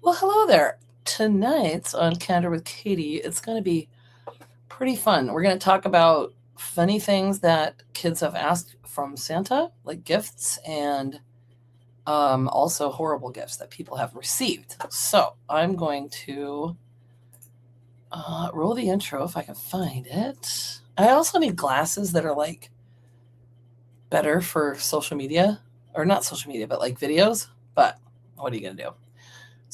Well, hello there. Tonight on Kandor with Katy, it's going to be pretty fun. We're going to talk about funny things that kids have asked from Santa, like gifts, and also horrible gifts that people have received. So I'm going to roll the intro if I can find it. I also need glasses that are like better for social media, or not social media, but like videos. But what are you going to do?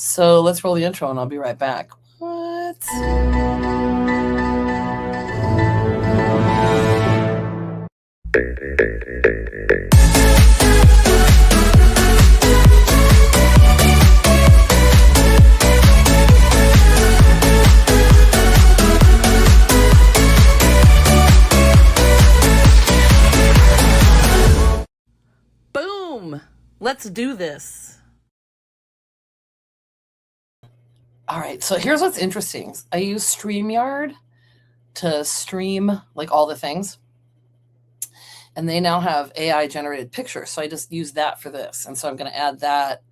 So let's roll the intro and I'll be right back. What? Boom! Let's do this. All right, so here's what's interesting. I use StreamYard to stream like all the things. And they now have AI generated pictures. So I just use that for this. And so I'm going to add that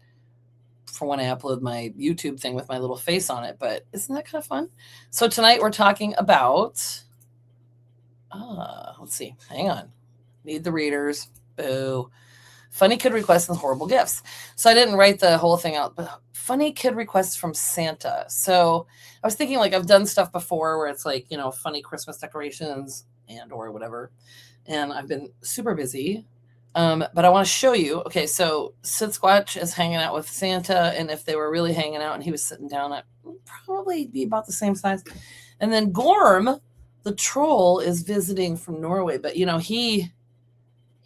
for when I upload my YouTube thing with my little face on it. But isn't that kind of fun? So tonight we're talking about, let's see, hang on. Need the readers. Boo. Funny kid requests and horrible gifts. So I didn't write the whole thing out, but funny kid requests from Santa. So I was thinking like I've done stuff before where it's like, funny Christmas decorations and or whatever. And I've been super busy. But I want to show you. Okay, so Sid Squatch is hanging out with Santa. And if they were really hanging out and he was sitting down, it would probably be about the same size. And then Gorm, the troll, is visiting from Norway. But,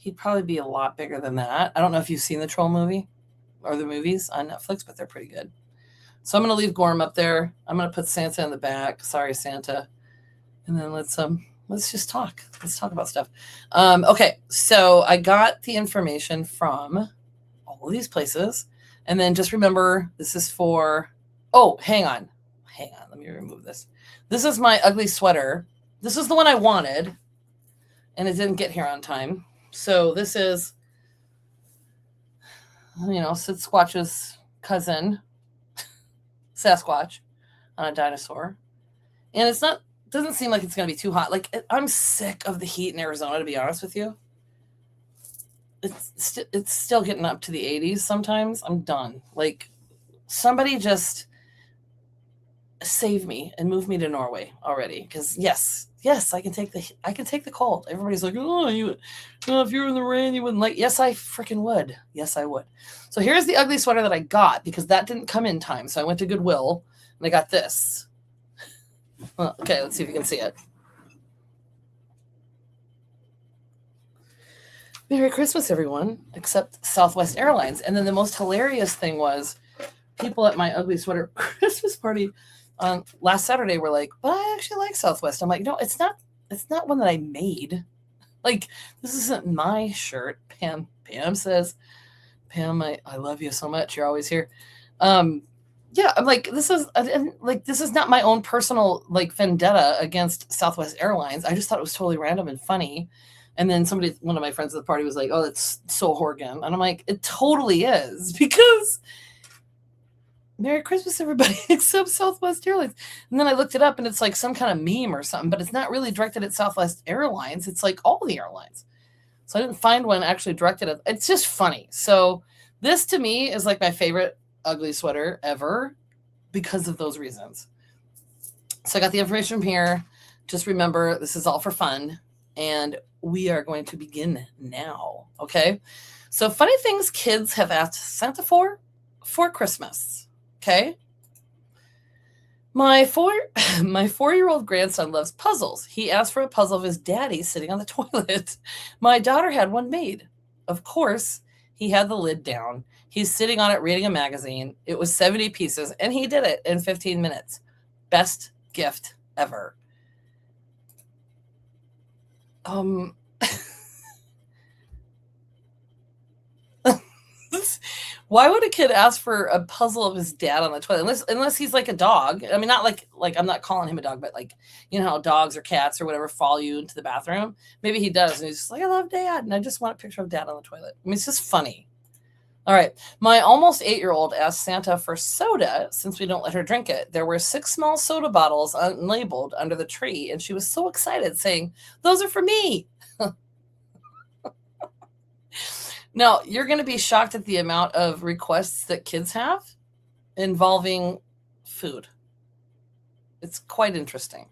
he'd probably be a lot bigger than that. I don't know if you've seen the Troll movie or the movies on Netflix, but they're pretty good. So I'm going to leave Gorm up there. I'm going to put Santa in the back. Sorry, Santa. And then let's just talk. Let's talk about stuff. Okay, so I got the information from all of these places. And then just remember, this is for, hang on. Let me remove this. This is my ugly sweater. This is the one I wanted, and it didn't get here on time. So this is, Sid Squatch's cousin, Sasquatch, on a dinosaur. And doesn't seem like it's going to be too hot. Like, I'm sick of the heat in Arizona, to be honest with you. It's still getting up to the 80s sometimes. I'm done. Like, somebody just save me and move me to Norway already. Because yes, I can take the cold. Everybody's like, if you were in the rain, you wouldn't like. Yes, I freaking would. Yes, I would. So here's the ugly sweater that I got because that didn't come in time. So I went to Goodwill and I got this. Well, okay, let's see if you can see it. Merry Christmas, everyone, except Southwest Airlines. And then the most hilarious thing was people at my ugly sweater Christmas party on last Saturday were like, but I actually like Southwest. I'm like, it's not one that I made. Like, this isn't my shirt. Pam says, Pam, I love you so much. You're always here. Yeah, I'm like, this is not my own personal like vendetta against Southwest Airlines. I just thought it was totally random and funny. And then one of my friends at the party was like, oh, that's so Horgan. And I'm like, it totally is because Merry Christmas, everybody, except Southwest Airlines. And then I looked it up and it's like some kind of meme or something, but it's not really directed at Southwest Airlines. It's like all the airlines. So I didn't find one actually directed at, it's just funny. So this to me is like my favorite ugly sweater ever because of those reasons. So I got the information from here. Just remember, this is all for fun. And we are going to begin now. Okay. So funny things kids have asked Santa for Christmas. Okay. My 4-year-old grandson loves puzzles. He asked for a puzzle of his daddy sitting on the toilet. My daughter had one made. Of course, he had the lid down. He's sitting on it reading a magazine. It was 70 pieces, and he did it in 15 minutes. Best gift ever. Why would a kid ask for a puzzle of his dad on the toilet? Unless he's like a dog. I mean, not like I'm not calling him a dog, but like, how dogs or cats or whatever follow you into the bathroom. Maybe he does. And he's just like, I love dad. And I just want a picture of dad on the toilet. I mean, it's just funny. All right. My almost 8-year-old asked Santa for soda since we don't let her drink it. There were 6 small soda bottles unlabeled under the tree, and she was so excited, saying, "Those are for me." Now, you're going to be shocked at the amount of requests that kids have involving food. It's quite interesting.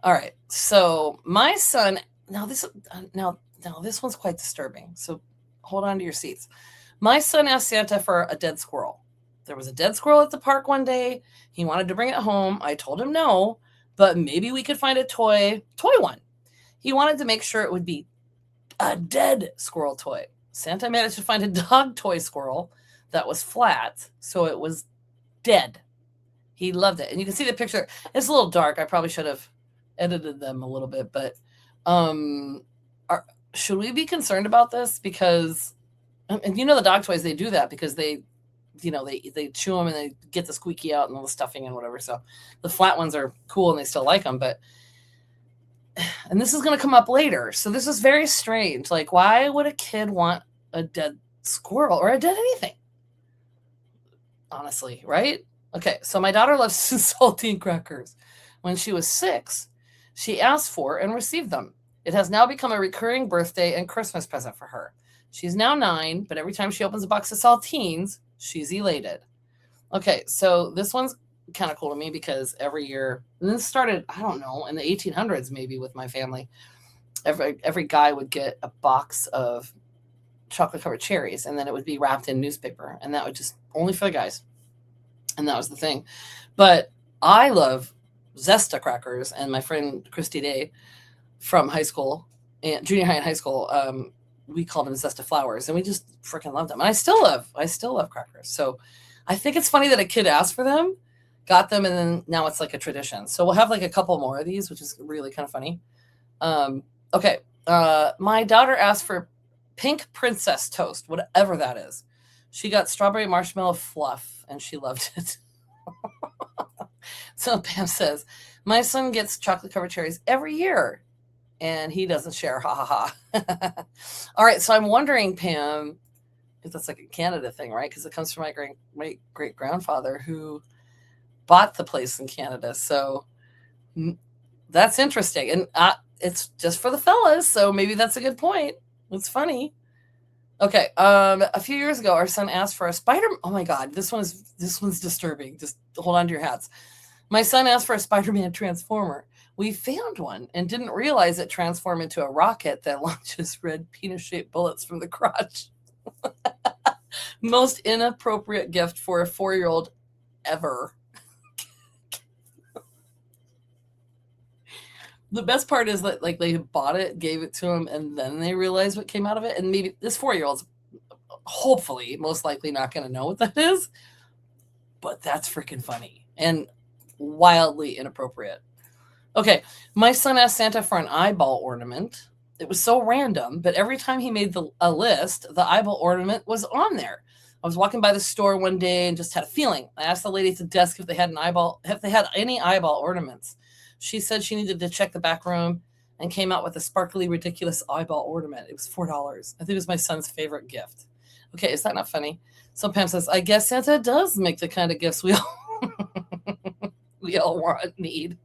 All right. So my son, now this one's quite disturbing. So hold on to your seats. My son asked Santa for a dead squirrel. There was a dead squirrel at the park one day. He wanted to bring it home. I told him no, but maybe we could find a toy one. He wanted to make sure it would be a dead squirrel toy. Santa managed to find a dog toy squirrel that was flat, so it was dead. He loved it. And you can see the picture. It's a little dark. I probably should have edited them a little bit, but should we be concerned about this? Because, and the dog toys, they do that because they chew them and they get the squeaky out and all the stuffing and whatever. So the flat ones are cool and they still like them, and this is going to come up later. So this is very strange. Like, why would a kid want a dead squirrel or a dead anything? Honestly, right? Okay, so my daughter loves saltine crackers. When she was 6, she asked for and received them. It has now become a recurring birthday and Christmas present for her. She's now 9, but every time she opens a box of saltines, she's elated. Okay, so this one's kind of cool to me because every year, and this started, I don't know, in the 1800s maybe with my family. Every guy would get a box of chocolate covered cherries, and then it would be wrapped in newspaper, and that would just only for the guys. And that was the thing. But I love Zesta crackers, and my friend Christy Day from high school, and junior high and high school, we called them Zesta flowers, and we just freaking loved them. And I still love crackers. So I think it's funny that a kid asked for them, got them, and then now it's like a tradition. So we'll have like a couple more of these, which is really kind of funny. Okay. My daughter asked for pink princess toast, whatever that is. She got strawberry marshmallow fluff, and she loved it. So Pam says, my son gets chocolate covered cherries every year, and he doesn't share. Ha ha ha. All right. So I'm wondering, Pam, if that's like a Canada thing, right? Because it comes from my great grandfather who bought the place in Canada. So that's interesting. And it's just for the fellas. So maybe that's a good point. It's funny. Okay. A few years ago, our son asked for a spider. Oh my God, this one's disturbing. Just hold on to your hats. My son asked for a Spider-Man transformer. We found one and didn't realize it transformed into a rocket that launches red penis-shaped bullets from the crotch. Most inappropriate gift for a 4-year-old ever. The best part is that like they bought it, gave it to him, and then they realized what came out of it. And maybe this 4-year-old's hopefully most likely not going to know what that is, but that's freaking funny and wildly inappropriate. Okay, my son asked Santa for an eyeball ornament. It was so random, but every time he made a list, the eyeball ornament was on there. I was walking by the store one day and just had a feeling. I asked the lady at the desk if they had any eyeball ornaments. She said she needed to check the back room and came out with a sparkly, ridiculous eyeball ornament. It was $4. I think it was my son's favorite gift. Okay, is that not funny? So Pam says, I guess Santa does make the kind of gifts we all want and need.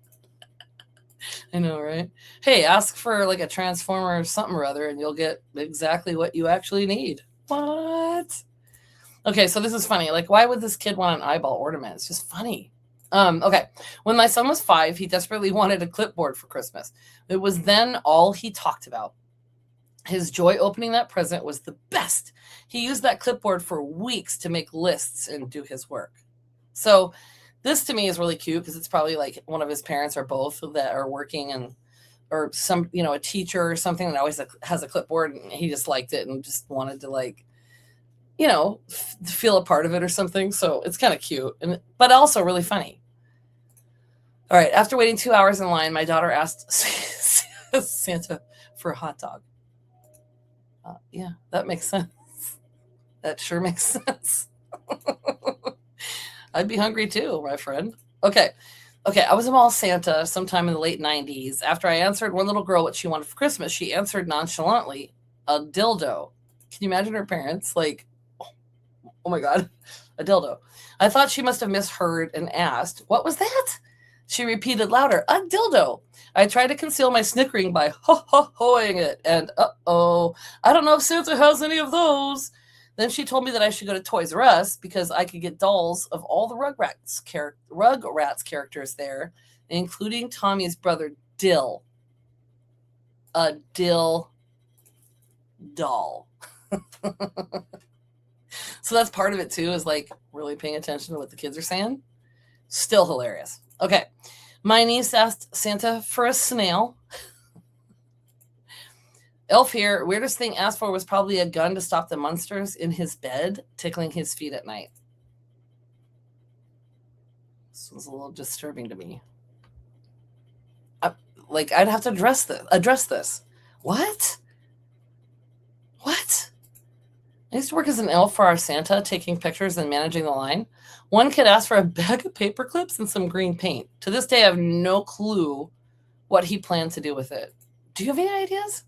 I know, right? Hey, ask for like a transformer or something or other, and you'll get exactly what you actually need. What? Okay, so this is funny. Like, why would this kid want an eyeball ornament? It's just funny. Okay. When my son was 5, he desperately wanted a clipboard for Christmas. It was then all he talked about. His joy opening that present was the best. He used that clipboard for weeks to make lists and do his work. So this to me is really cute because it's probably like one of his parents or both that are working or some, a teacher or something that always has a clipboard, and he just liked it and just wanted to feel a part of it or something. So it's kind of cute, but also really funny. All right. After waiting 2 hours in line, my daughter asked Santa for a hot dog. Yeah, that makes sense. That sure makes sense. I'd be hungry too, my friend. Okay. I was a mall Santa sometime in the late 90s. After I answered one little girl what she wanted for Christmas, she answered nonchalantly, a dildo. Can you imagine her parents? Like, Oh my God, a dildo. I thought she must have misheard and asked, "What was that?" She repeated louder, "A dildo." I tried to conceal my snickering by ho-ho-hoing it, and uh-oh, I don't know if Santa has any of those. Then she told me that I should go to Toys R Us because I could get dolls of all the Rugrats characters there, including Tommy's brother Dill. A Dill doll. So that's part of it too, is like really paying attention to what the kids are saying. Still hilarious. Okay. My niece asked Santa for a snail. Elf here, weirdest thing asked for was probably a gun to stop the monsters in his bed tickling his feet at night. This was a little disturbing to me. I'd have to address this. What? I used to work as an elf for our Santa, taking pictures and managing the line. One kid asked for a bag of paper clips and some green paint. To this day, I have no clue what he planned to do with it. Do you have any ideas?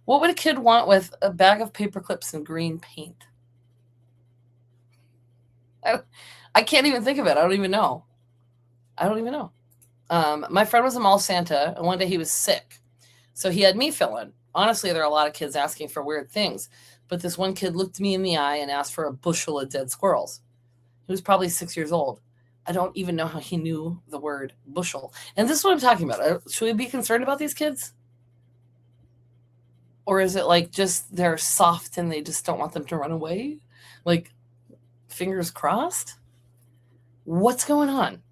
What would a kid want with a bag of paper clips and green paint? I can't even think of it. I don't even know. My friend was a mall Santa, and one day he was sick. So he had me fill in. Honestly, there are a lot of kids asking for weird things. But this one kid looked me in the eye and asked for a bushel of dead squirrels. He was probably 6 years old. I don't even know how he knew the word bushel. And this is what I'm talking about. Should we be concerned about these kids? Or is it like just they're soft and they just don't want them to run away? Like, fingers crossed? What's going on?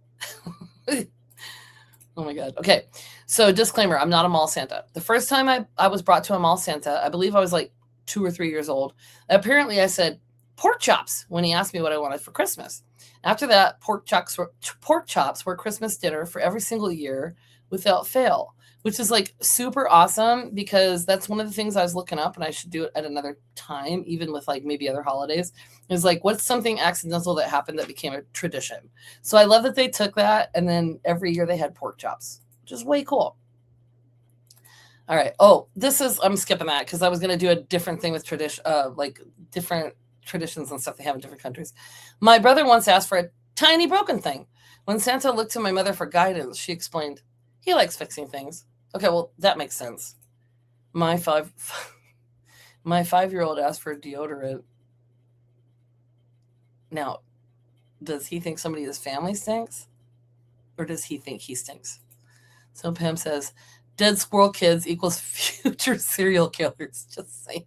Oh my God. Okay. So disclaimer, I'm not a mall Santa. The first time I was brought to a mall Santa, I believe I was like 2 or 3 years old. Apparently I said pork chops when he asked me what I wanted for Christmas. After that, pork chops were Christmas dinner for every single year without fail, which is like super awesome because that's one of the things I was looking up, and I should do it at another time, even with like maybe other holidays. Is like, what's something accidental that happened that became a tradition? So I love that they took that, and then every year they had pork chops, which is way cool. All right. Oh, I'm skipping that because I was going to do a different thing with like different traditions and stuff they have in different countries. My brother once asked for a tiny broken thing. When Santa looked to my mother for guidance, she explained, he likes fixing things. Okay, well, that makes sense. My 5-year-old asked for deodorant. Now, does he think somebody in his family stinks? Or does he think he stinks? So Pam says, dead squirrel kids equals future serial killers. Just saying.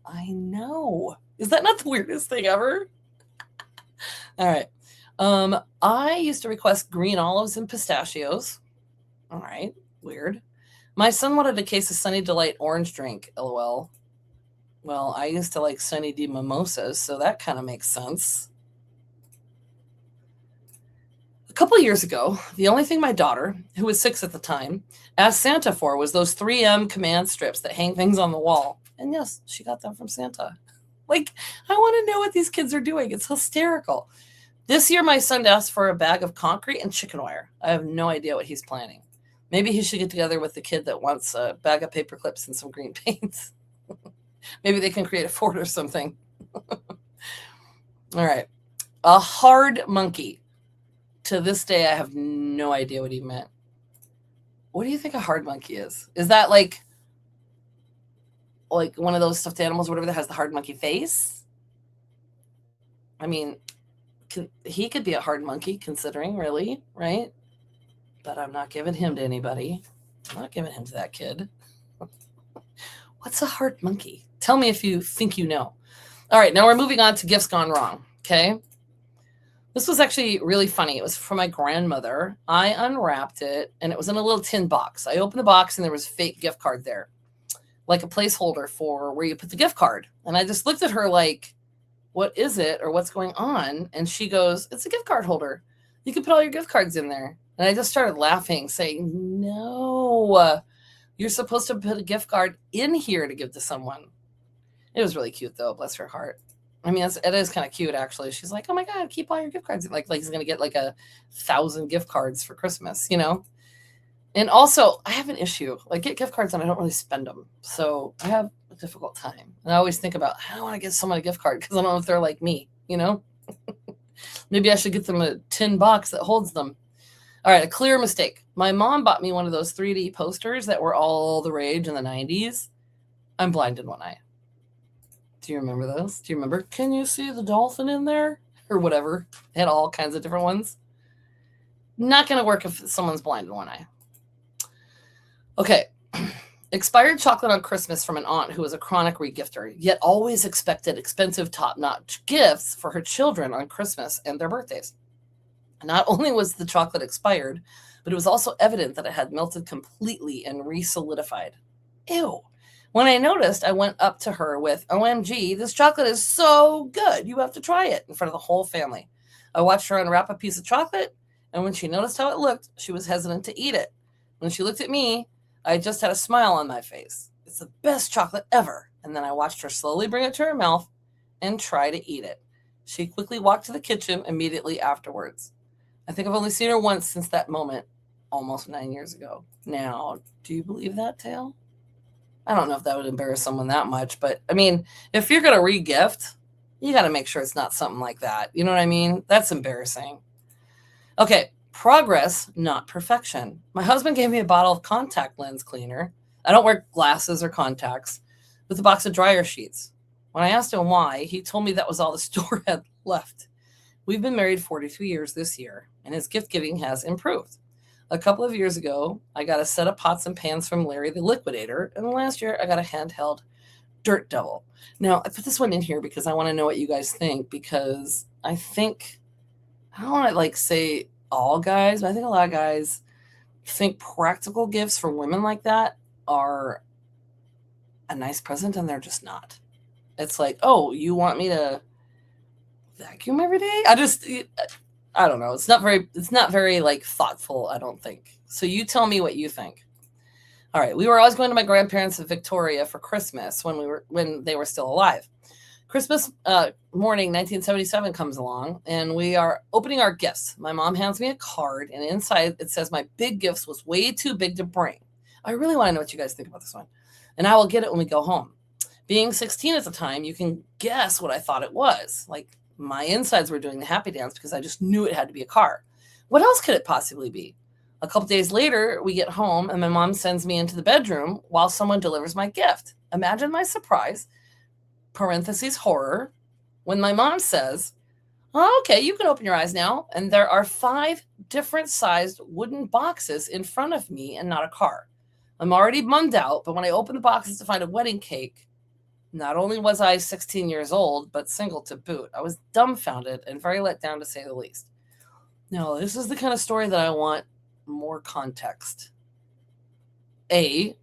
I know. Is that not the weirdest thing ever? All right. I used to request green olives and pistachios. All right. Weird. My son wanted a case of Sunny Delight orange drink. LOL. Well, I used to like Sunny D mimosas, so that kind of makes sense. A couple of years ago, the only thing my daughter, who was 6 at the time, asked Santa for was those 3M command strips that hang things on the wall. And yes, she got them from Santa. Like, I want to know what these kids are doing. It's hysterical. This year, my son asked for a bag of concrete and chicken wire. I have no idea what he's planning. Maybe he should get together with the kid that wants a bag of paper clips and some green paints. Maybe they can create a fort or something. All right. A hard monkey. To this day, I have no idea what he meant. What do you think a hard monkey is? Is that like one of those stuffed animals or whatever that has the hard monkey face? I mean, he could be a hard monkey considering, really, right? But I'm not giving him to anybody. I'm not giving him to that kid. What's a hard monkey? Tell me if you think you know. All right, now we're moving on to gifts gone wrong, okay? This was actually really funny. It was from my grandmother. I unwrapped it, and it was in a little tin box. I opened the box, and there was a fake gift card there, like a placeholder for where you put the gift card. And I just looked at her like, what is it or what's going on? And she goes, it's a gift card holder. You can put all your gift cards in there. And I just started laughing, saying, no, you're supposed to put a gift card in here to give to someone. It was really cute, though. Bless her heart. I mean, it is kind of cute, actually. She's like, oh, my God, keep all your gift cards. Like he's going to get like 1,000 gift cards for Christmas, you know? And also, I have an issue. Like, get gift cards and I don't really spend them. So I have difficult time. And I always think about, I don't want to get someone a gift card because I don't know if they're like me, you know? Maybe I should get them a tin box that holds them. All right, a clear mistake. My mom bought me one of those 3D posters that were all the rage in the 90s. I'm blind in one eye. Do you remember those? Do you remember? Can you see the dolphin in there? Or whatever. They had all kinds of different ones. Not going to work if someone's blind in one eye. Okay. Expired chocolate on Christmas from an aunt who was a chronic regifter, yet always expected expensive top-notch gifts for her children on Christmas and their birthdays. Not only was the chocolate expired, but it was also evident that it had melted completely and re-solidified. Ew. When I noticed, I went up to her with, OMG, this chocolate is so good. You have to try it, in front of the whole family. I watched her unwrap a piece of chocolate, and when she noticed how it looked, she was hesitant to eat it. When she looked at me, I just had a smile on my face. It's the best chocolate ever. And then I watched her slowly bring it to her mouth and try to eat it. She quickly walked to the kitchen immediately afterwards. I think I've only seen her once since that moment, almost 9 years ago. Now, do you believe that tale? I don't know if that would embarrass someone that much, but I mean, if you're going to re-gift, you got to make sure it's not something like that. You know what I mean? That's embarrassing. Okay. Progress, not perfection. My husband gave me a bottle of contact lens cleaner. I don't wear glasses or contacts, with a box of dryer sheets. When I asked him why, he told me that was all the store had left. We've been married 42 years this year, and his gift giving has improved. A couple of years ago, I got a set of pots and pans from Larry the Liquidator, and last year I got a handheld Dirt Devil. Now, I put this one in here because I want to know what you guys think, because I don't want to say all guys, but I think a lot of guys think practical gifts for women like that are a nice present, and they're just not. It's like, oh, you want me to vacuum every day? I don't know. It's not very thoughtful, I don't think. So you tell me what you think. All right. We were always going to my grandparents in Victoria for Christmas when they were still alive. Christmas morning, 1977 comes along, and we are opening our gifts. My mom hands me a card, and inside it says my big gifts was way too big to bring. I really want to know what you guys think about this one, and I will get it when we go home. Being 16 at the time, you can guess what I thought it was. My insides were doing the happy dance because I just knew it had to be a car. What else could it possibly be? A couple days later, we get home, and my mom sends me into the bedroom while someone delivers my gift. Imagine my surprise, parentheses horror, when my mom says, oh, okay, you can open your eyes now. And there are 5 different sized wooden boxes in front of me and not a car. I'm already bummed out, but when I opened the boxes to find a wedding cake, not only was I 16 years old, but single to boot. I was dumbfounded and very let down, to say the least. Now, this is the kind of story that I want more context. A,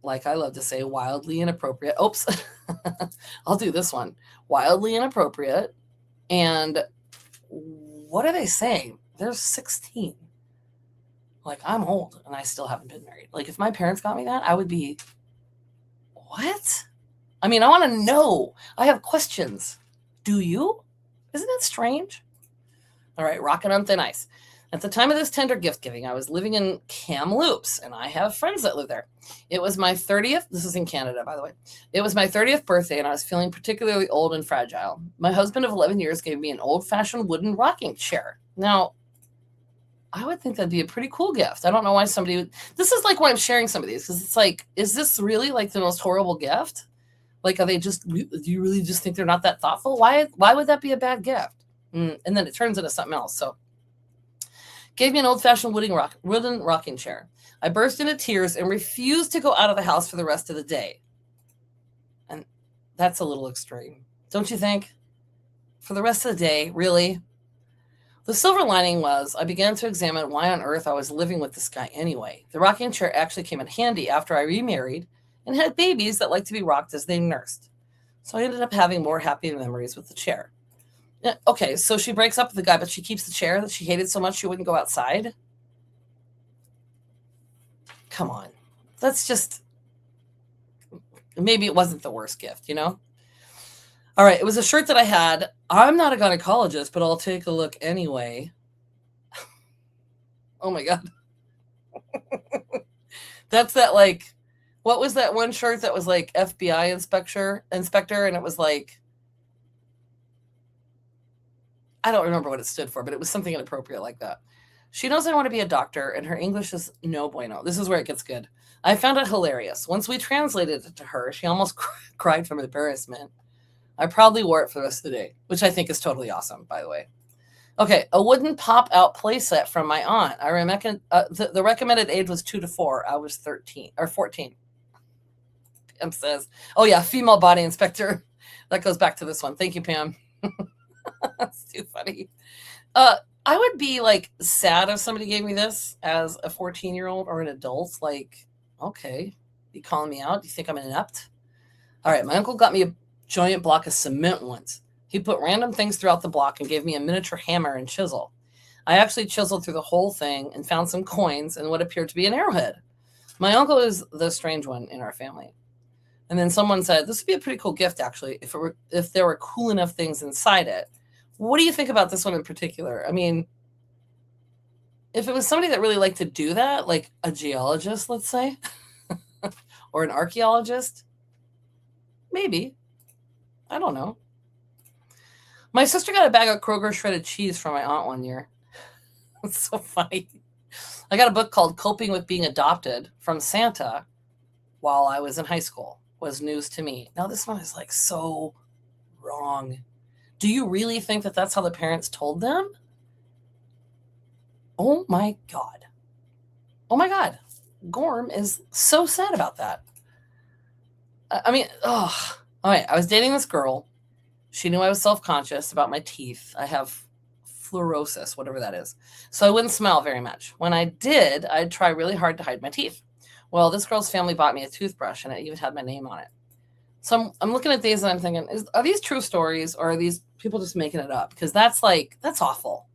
like I love to say, wildly inappropriate. Oops. I'll do this one. Wildly inappropriate. And what are they saying? They're 16. I'm old and I still haven't been married. If my parents got me that, I would be, what? I mean, I want to know. I have questions. Do you? Isn't it strange? All right, rocking on thin ice. At the time of this tender gift giving, I was living in Kamloops, and I have friends that live there. It was my 30th. This is in Canada, by the way. It was my 30th birthday, and I was feeling particularly old and fragile. My husband of 11 years gave me an old-fashioned wooden rocking chair. Now, I would think that'd be a pretty cool gift. I don't know why somebody would. This is why I'm sharing some of these, because it's is this really the most horrible gift? Are they just, do you really just think they're not that thoughtful? Why would that be a bad gift? And then it turns into something else. So, gave me an old-fashioned wooden rocking chair. I burst into tears and refused to go out of the house for the rest of the day. And that's a little extreme, don't you think? For the rest of the day, really? The silver lining was I began to examine why on earth I was living with this guy anyway. The rocking chair actually came in handy after I remarried and had babies that liked to be rocked as they nursed. So I ended up having more happy memories with the chair. Okay, so she breaks up with the guy, but she keeps the chair that she hated so much she wouldn't go outside? Come on. That's just... Maybe it wasn't the worst gift, All right, it was a shirt that I had. I'm not a gynecologist, but I'll take a look anyway. Oh, my God. That's that, What was that one shirt that was like FBI inspector, and it was like, I don't remember what it stood for, but it was something inappropriate like that. She knows I want to be a doctor, and her English is no bueno. This is where it gets good. I found it hilarious. Once we translated it to her, she almost cried from embarrassment. I proudly wore it for the rest of the day, which I think is totally awesome, by the way. Okay, a wooden pop-out playset from my aunt. The recommended age was 2 to 4. I was 13 or 14. Pam says, "Oh yeah, female body inspector." That goes back to this one. Thank you, Pam. That's too funny. I would be like sad if somebody gave me this as a 14-year-old or an adult. Like, okay, you calling me out? Do you think I'm inept? All right, my uncle got me a giant block of cement once. He put random things throughout the block and gave me a miniature hammer and chisel. I actually chiseled through the whole thing and found some coins and what appeared to be an arrowhead. My uncle is the strange one in our family. And then someone said, this would be a pretty cool gift, actually, if there were cool enough things inside it. What do you think about this one in particular? I mean, if it was somebody that really liked to do that, like a geologist, let's say, or an archaeologist, maybe. I don't know. My sister got a bag of Kroger shredded cheese from my aunt one year. It's so funny. I got a book called Coping with Being Adopted from Santa while I was in high school. Was news to me. Now this one is like so wrong. Do you really think that that's how the parents told them? Oh my God. Oh my God. Gorm is so sad about that. I mean, all right. I was dating this girl. She knew I was self-conscious about my teeth. I have fluorosis, whatever that is. So I wouldn't smile very much. When I did, I'd try really hard to hide my teeth. Well, this girl's family bought me a toothbrush, and it even had my name on it. So I'm looking at these, and I'm thinking, are these true stories, or are these people just making it up? Because that's awful.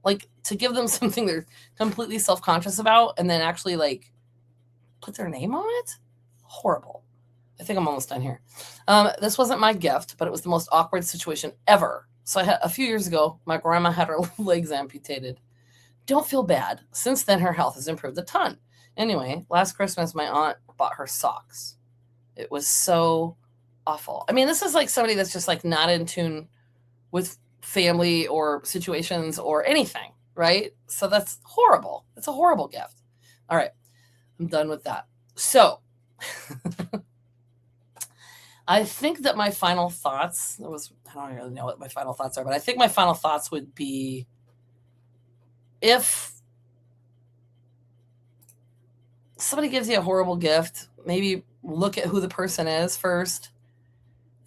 Like, to give them something they're completely self-conscious about, and then actually, like, put their name on it? Horrible. I think I'm almost done here. This wasn't my gift, but it was the most awkward situation ever. So a few years ago, my grandma had her legs amputated. Don't feel bad. Since then, her health has improved a ton. Anyway, last Christmas, my aunt bought her socks. It was so awful. I mean, this is like somebody that's just like not in tune with family or situations or anything, right? So that's horrible. It's a horrible gift. All right, I'm done with that. So I think that my final thoughts, I don't really know what my final thoughts are, but I think my final thoughts would be, if somebody gives you a horrible gift, maybe look at who the person is first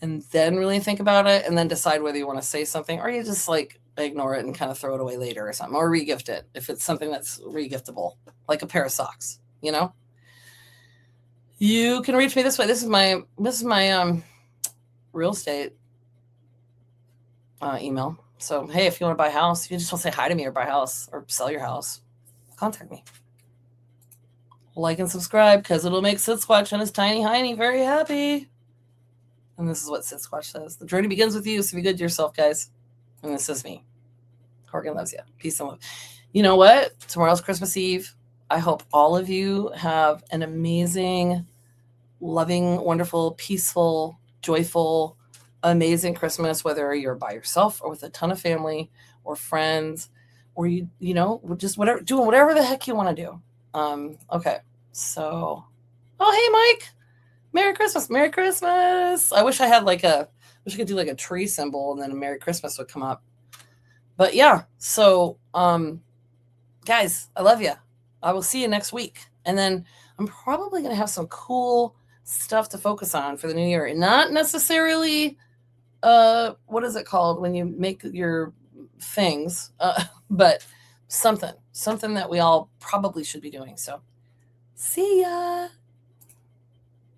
and then really think about it and then decide whether you want to say something, or you just like ignore it and kind of throw it away later or something, or regift it if it's something that's regiftable, like a pair of socks, you know? You can reach me this way. This is my real estate email. So, hey, if you want to buy a house, if you just want to say hi to me or buy a house or sell your house, contact me. Like and subscribe, because it'll make Sid Squatch and his tiny hiney very happy. And this is what Sid Squatch says. The journey begins with you, so be good to yourself, guys. And this is me. Corgan loves you. Peace and love. You know what? Tomorrow's Christmas Eve. I hope all of you have an amazing, loving, wonderful, peaceful, joyful, amazing Christmas, whether you're by yourself or with a ton of family or friends, or you know, just doing whatever the heck you want to do. Okay. So, oh, hey, Mike. Merry Christmas. Merry Christmas. I wish I could do like a tree symbol and then a Merry Christmas would come up. But yeah, so, guys, I love you. I will see you next week. And then I'm probably going to have some cool stuff to focus on for the new year. And not necessarily, what is it called when you make your things, but something that we all probably should be doing. So see ya.